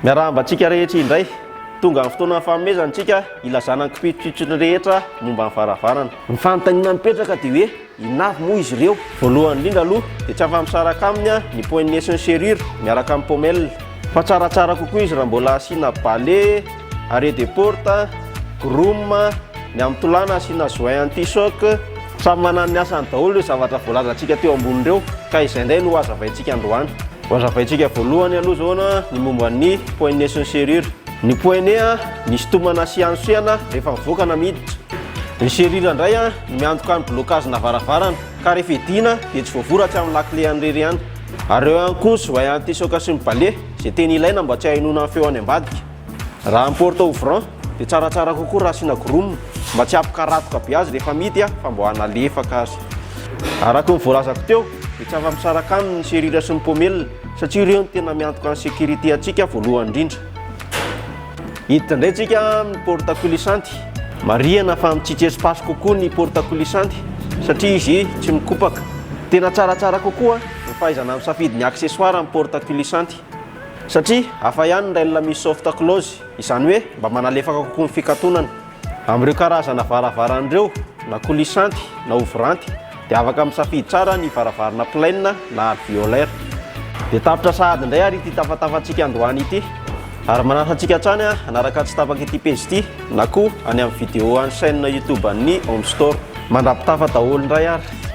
Miarahambatsika rehetra indray. Tonga amin'ny fotoana fanomezantsika ilazana ny kipitopitony rehetra momba ny varavarana. Ny fanontaniana mipetraka dia hoe inavy moa izy ireo. Voalohany indrindra aloha dia tsy afa-misaraka aminy ny poignée sy ny serrure miaraka amin'ny pommelle. Fa tsaratsara kokoa izy raha mbola asiana balai, arrêt de porte, groom, ny amin'ny tolana asiana joint anti-choc. Samy manana ny asany daholo ireo zavatra voalazantsika teo ambonin'ireo, ka izay indray no hazavaintsika androany. Hazavaintsika voalohany aloha zao ny momba ny poignée sy ny serrure. Ny poignée ny sitomana sy ansoana rehefa mivoaka na miditra. Ny serrure indray ny miantoka ny blocage na varavarana, ka rehefa idina dia tsy voavoratsy amin'ny lakile an'irery ihany. Ary eo ihany koa joint anti-choc sy ny balai izay tena ilaina mba tsy hainoana ny feo any ambadika. Raha ny porte ouvrant dia tsaratsara kokoa raha asiana groom mba tsy hampikaratoka be azy rehefa midy fa mba hanalefaka azy. Araka ny voalazako teo dia tsy afa-misaraka aminy ny serrure sy ny pommelle satria ireo no tena miantoka ny sécurité antsika voalohany indrindra. Hiditra indray tsika amin'ny porte coulissante. Marihana fa mitsitsy espace kokoa ny porte coulissante satria izy tsy mikopaka. Tena tsaratsara kokoa ny fahaizana misafidy ny accessoire amin'ny porte coulissante satria hafa ihany ny règle misy soft close, izany hoe mba manalefaka kokoa ny fikatoanana. Amin'ireo karazana varavaran'ireo na coulissante na ouvrante dia afaka misafidy tsara ny varavarana pleine na alvéolaire. Dia tapitra sahady indray ary ity tafatafantsika androany ity. Ary manaraka antsika hatrany hanaraka tsy tapaka ity page ity na koa any amin'ny vidéo any chaîne YouTube an'ny Home Store. Mandrapitafa daholo indray ary.